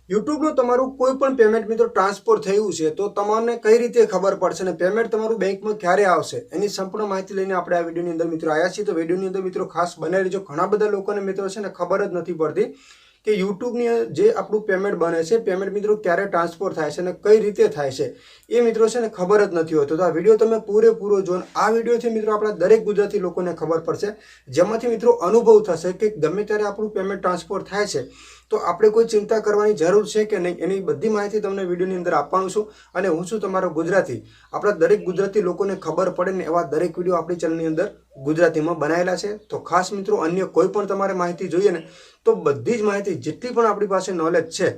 યુટ્યુબનું તમારું કોઈ પણ પેમેન્ટ મિત્રો ટ્રાન્સફર થયું છે તો તમને કઈ રીતે ખબર પડશે અને પેમેન્ટ તમારું બેંકમાં ક્યારે આવશે એની સંપૂર્ણ માહિતી લઈને આપણે આ વિડીયોની અંદર મિત્રો આવ્યા છીએ। તો વિડીયોની અંદર મિત્રો ખાસ બનાવી લેજો। ઘણા બધા લોકોને મિત્રો છે ને ખબર જ નથી પડતી કે યુટ્યુબની જે આપણું પેમેન્ટ બને છે પેમેન્ટ મિત્રો ક્યારે ટ્રાન્સફર થાય છે અને કઈ રીતે થાય છે એ મિત્રો છે ને ખબર જ નથી હોતો। તો આ વિડીયો તમે પૂરેપૂરો જો આ વિડીયોથી મિત્રો આપણા દરેક ગુજરાતી લોકોને ખબર પડશે, જેમાંથી મિત્રો અનુભવ થશે કે ગમે ત્યારે આપણું પેમેન્ટ ટ્રાન્સફર થાય છે તો આપણે કોઈ ચિંતા કરવાની જરૂર છે કે નહીં એની બધી માહિતી તમને વિડીયોની અંદર આપવાનું છું। અને હું છું તમારો ગુજરાતી, આપણા દરેક ગુજરાતી લોકોને ખબર પડે ને એવા દરેક વિડીયો આપણી ચેનલની અંદર ગુજરાતીમાં બનાવેલા છે। તો ખાસ મિત્રો અન્ય કોઈ પણ તમારે માહિતી જોઈએ ને તો બધી જ માહિતી જેટલી પણ આપણી પાસે નોલેજ છે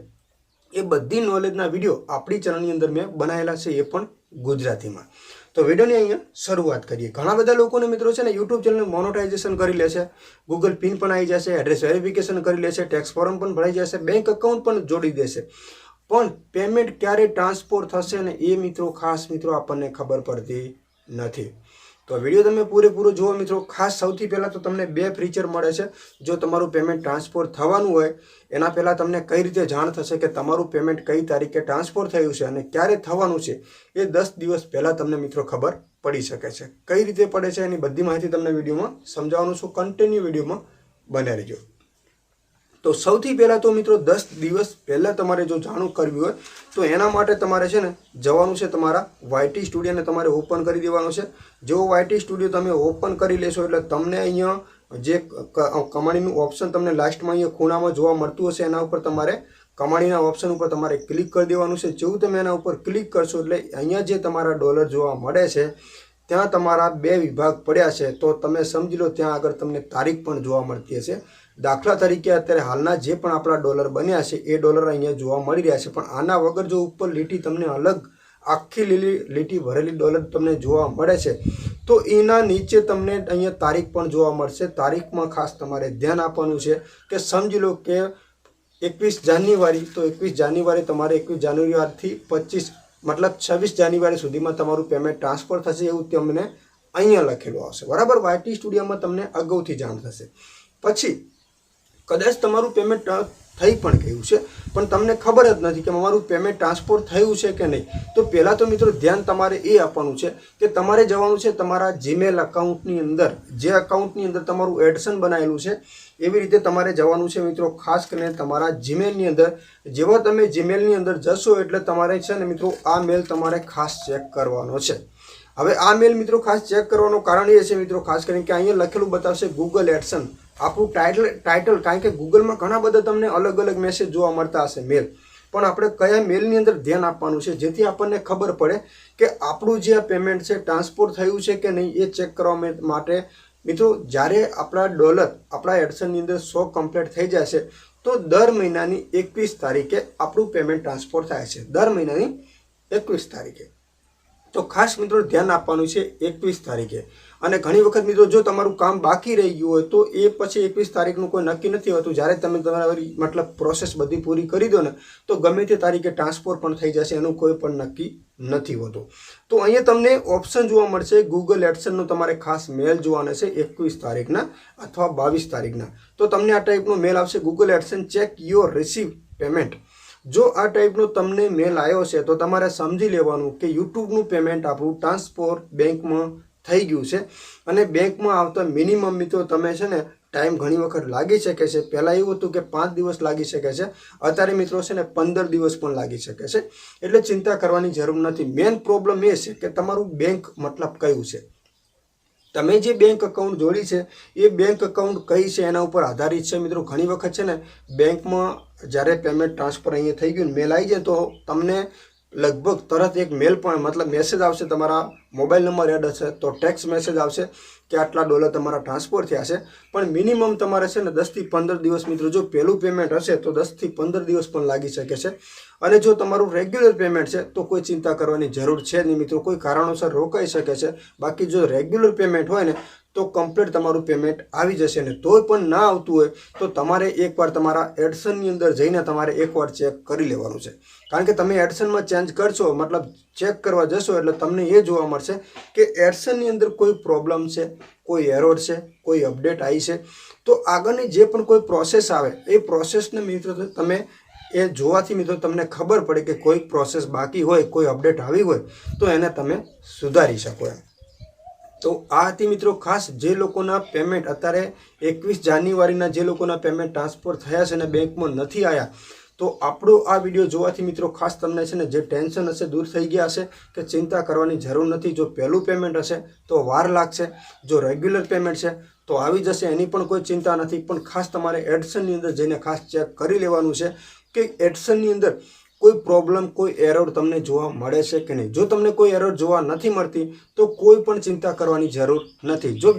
એ બધી નોલેજના વિડીયો આપણી ચેનલની અંદર મેં બનાવેલા છે, એ પણ ગુજરાતીમાં। તો વિડીયોની અહીંયા શરૂઆત કરીએ। ઘણા બધા લોકોને મિત્રો છે ને યુટ્યુબ ચેનલ મોનેટાઇઝેશન કરી લેશે, ગૂગલ પિન પણ આવી જશે, એડ્રેસ વેરિફિકેશન કરી લેશે, ટેક્સ ફોર્મ પણ ભરાઈ જશે, બેંક એકાઉન્ટ પણ જોડી દેશે, પણ પેમેન્ટ ક્યારે ટ્રાન્સફર થશે ને એ મિત્રો ખાસ મિત્રો આપણને ખબર પડતી નથી। તો વિડીયો તમે પૂરેપૂરો જુઓ મિત્રો। ખાસ સૌથી પહેલાં તો તમને બે ફીચર મળે છે। જો તમારું પેમેન્ટ ટ્રાન્સફર થવાનું હોય એના પહેલાં તમને કઈ રીતે જાણ થશે કે તમારું પેમેન્ટ કઈ તારીખે ટ્રાન્સફર થયું છે અને ક્યારે થવાનું છે એ 10 દિવસ પહેલાં તમને મિત્રો ખબર પડી શકે છે। કઈ રીતે પડે છે એની બધી માહિતી તમને વિડીયોમાં સમજાવવાનું છું, કન્ટિન્યુ વિડીયોમાં બને રહેજો। તો સૌથી પહેલાં તો મિત્રો 10 દિવસ પહેલાં તમારે જો જાણું કરવી હોય તો એના માટે તમારે છે ને જવાનું છે તમારા YT સ્ટુડિયોને તમારે ઓપન કરી દેવાનું છે। જો YT સ્ટુડિયો તમે ઓપન કરી લેશો એટલે તમને અહીંયા જે કમાણીનું ઓપ્શન તમને લાસ્ટમાં અહીંયા ખૂણામાં જોવા મળતું હશે એના ઉપર તમારે કમાણીના ઓપ્શન ઉપર તમારે ક્લિક કરી દેવાનું છે। જેવું તમે એના ઉપર ક્લિક કરશો એટલે અહીંયા જે તમારા ડોલર જોવા મળે છે ત્યાં તમારા બે વિભાગ પડ્યા છે। તો તમે સમજી લો ત્યાં આગળ તમને તારીખ પણ જોવા મળતી હશે। દાખલા તરીકે અત્યારે હાલના જે પણ આપણા ડોલર બન્યા છે એ ડોલર અહીંયા જોવા મળી રહ્યા છે, પણ આના વગર જો ઉપર લીટી તમને અલગ આખી લીલી લીટી ભરેલી ડોલર તમને જોવા મળે છે તો એના નીચે તમને અહીંયા તારીખ પણ જોવા મળશે। તારીખમાં ખાસ તમારે ધ્યાન આપવાનું છે કે સમજી લો કે 21 જાન્યુઆરી, તો 21 જાન્યુઆરી તમારે 21 જાન્યુઆરીથી 25 મતલબ 26 જાન્યુઆરી સુધીમાં તમારું પેમેન્ટ ટ્રાન્સફર થશે એવું તમને અહીંયા લખેલું આવશે, બરાબર। YT સ્ટુડિયોમાં તમને અગાઉથી જાણ થશે। પછી કદાચ તમારું પેમેન્ટ થઈ પણ ગયું છે પણ તમને ખબર જ નથી કે અમારું પેમેન્ટ ટ્રાન્સફર થયું છે કે નહીં, તો પહેલાં તો મિત્રો ધ્યાન તમારે એ આપવાનું છે કે તમારે જવાનું છે તમારા જીમેલ અકાઉન્ટની અંદર, જે અકાઉન્ટની અંદર તમારું એડસન બનાવેલું છે એવી રીતે તમારે જવાનું છે મિત્રો। ખાસ કરીને તમારા જીમેલની અંદર જેવા તમે જીમેલની અંદર જશો એટલે તમારે છે ને મિત્રો આ મેલ તમારે ખાસ ચેક કરવાનો છે। હવે આ મેલ મિત્રો ખાસ ચેક કરવાનું કારણ એ છે મિત્રો ખાસ કરીને કે અહીંયા લખેલું બતાવશે ગૂગલ એડસન, આપણું ટાઇટલ, કારણ કે ગૂગલમાં ઘણા બધા તમને અલગ અલગ મેસેજ જોવા મળતા હશે મેલ, પણ આપણે કયા મેલની અંદર ધ્યાન આપવાનું છે જેથી આપણને ખબર પડે કે આપણું જે આ પેમેન્ટ છે ટ્રાન્સફર થયું છે કે નહીં એ ચેક કરવા માટે મિત્રો જ્યારે આપણા ડોલર આપણા એડસનની અંદર 100 કમ્પ્લીટ થઈ જશે તો દર મહિનાની 21 તારીખે આપણું પેમેન્ટ ટ્રાન્સફર થાય છે, દર મહિનાની 21 તારીખે। તો ખાસ મિત્રો ધ્યાન આપવાનું છે 21 તારીખે। અને ઘણી વખત મિત્રો જો તમારું કામ બાકી રહી ગયું હોય તો એ પછી 21 તારીખનું કોઈ નક્કી નથી હોતું, જ્યારે તમે તમારી મતલબ પ્રોસેસ બધી પૂરી કરી દો ને તો ગમે તે તારીખે ટ્રાન્સફર પણ થઈ જશે, એનું કોઈ પણ નક્કી નથી હોતું। તો અહીંયા તમને ઓપ્શન જોવા મળશે ગૂગલ એડસનનો તમારે ખાસ મેલ જોવાના છે 21 તારીખના અથવા 22 તારીખના। તો તમને આ ટાઈપનો મેલ આવશે Google AdSense check your receive payment. જો આ ટાઈપનો તમને મેલ આવ્યો છે તો તમારે સમજી લેવાનું કે યુટ્યુબનું પેમેન્ટ આપણું ટ્રાન્સફર બેંકમાં થઈ ગયું છે અને બેંકમાં આવતા મિનિમમ મિત્રો તમે છે ને ટાઈમ ઘણી વખત લાગી શકે છે। પહેલાં એવું હતું કે 5 દિવસ લાગી શકે છે, અત્યારે મિત્રો છે ને 15 દિવસ પણ લાગી શકે છે, એટલે ચિંતા કરવાની જરૂર નથી। મેઇન પ્રોબ્લેમ એ છે કે તમારું બેંક મતલબ કયું છે, તમે જે બેંક એકાઉન્ટ જોડી છે એ બેંક એકાઉન્ટ કઈ છે એના ઉપર આધારિત છે મિત્રો। ઘણી વખત છે ને બેંકમાં જ્યારે પેમેન્ટ ટ્રાન્સફર અહીંયા થઈ ગયું મેલ આવી જાય તો તમને લગભગ તરત એક મેલ પણ મતલબ મેસેજ આવશે, તમારા મોબાઈલ નંબર એડ હશે તો ટેક્સ મેસેજ આવશે કે આટલા ડોલર તમારા ટ્રાન્સફર થયા છે, પણ મિનિમમ તમારે છે ને 10 થી 15 દિવસ મિત્રો જો પહેલું પેમેન્ટ હશે તો 10 થી 15 દિવસ પણ લાગી શકે છે। અને જો તમારું રેગ્યુલર પેમેન્ટ છે તો કોઈ ચિંતા કરવાની જરૂર છે નહીં મિત્રો, કોઈ કારણોસર રોકાઈ શકે છે। બાકી જો રેગ્યુલર પેમેન્ટ હોય ને તો કમ્પ્લીટ તમારું પેમેન્ટ આવી જશે ને તોય પણ ના આવતું હોય તો તમારે એકવાર તમારા એડસનની અંદર જઈને તમારે એકવાર ચેક કરી લેવાનું છે, કારણ કે તમે એડસનમાં ચેન્જ કરશો મતલબ ચેક કરવા જશો એટલે તમને એ જોવા મળશે કે એડસનની અંદર કોઈ પ્રોબ્લેમ છે, કોઈ એરર છે, કોઈ અપડેટ આવી છે, તો આગળની જે પણ કોઈ પ્રોસેસ આવે એ પ્રોસેસને મિત્રો તમે એ જોવાથી મિત્રો તમને ખબર પડે કે કોઈ પ્રોસેસ બાકી હોય, કોઈ અપડેટ આવી હોય તો એને તમે સુધારી શકો એમ. તો આ હતી મિત્રો ખાસ જે લોકોના પેમેન્ટ અત્યારે 21 જાન્યુઆરીના જે લોકોના પેમેન્ટ ટ્રાન્સફર થયા છે અને બેંકમાં નથી આવ્યા, તો આપણો આ વિડીયો જોવાથી મિત્રો ખાસ તમને છે ને જે ટેન્શન હશે દૂર થઈ ગયા હશે કે ચિંતા કરવાની જરૂર નથી. જો પહેલું પેમેન્ટ હશે તો વાર લાગશે, જો રેગ્યુલર પેમેન્ટ છે તો આવી જશે, એની પણ કોઈ ચિંતા નથી. પણ ખાસ તમારે એડસનની અંદર જઈને ખાસ ચેક કરી લેવાનું છે કે એડસનની અંદર કોઈ પ્રોબ્લેમ, કોઈ એરર તમને જોવા મળે છે કે નહીં. જો તમને કોઈ એરર જોવા નથી મળતી તો કોઈ પણ ચિંતા કરવાની જરૂર નથી. જો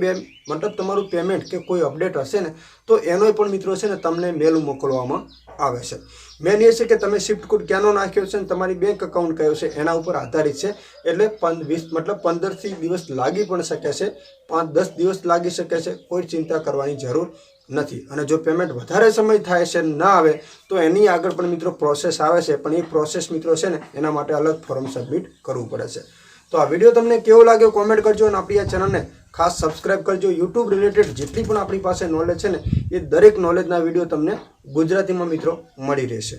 મતલબ તમારું પેમેન્ટ કે કોઈ અપડેટ હશે ને તો એનો પણ મિત્રો છે ને તમને મેલ મોકલવામાં આવે છે. મેન એ છે કે તમે શિફ્ટ કોડ ક્યાંનો નાખ્યો છે અને તમારી બેંક એકાઉન્ટ કયો છે એના ઉપર આધારિત છે. એટલે 15થી દિવસ લાગી પણ શકે છે, 5-10 દિવસ લાગી શકે છે. કોઈ ચિંતા કરવાની જરૂર નથી. અને જો પેમેન્ટ વધારે સમય થાય છે ના આવે તો એની આગળ પણ મિત્રો પ્રોસેસ આવે છે, પણ એ પ્રોસેસ મિત્રો છે ને એના માટે અલગ ફોર્મ સબમિટ કરવું પડે છે. તો આ વિડીયો તમને કેવો લાગ્યો કોમેન્ટ કરજો અને આપણી આ ચેનલને ખાસ સબસ્ક્રાઇબ કરજો. યુટ્યુબ રિલેટેડ જેટલી પણ આપણી પાસે નોલેજ છે ને એ દરેક નોલેજના વિડીયો તમને ગુજરાતીમાં મિત્રો મળી રહેશે.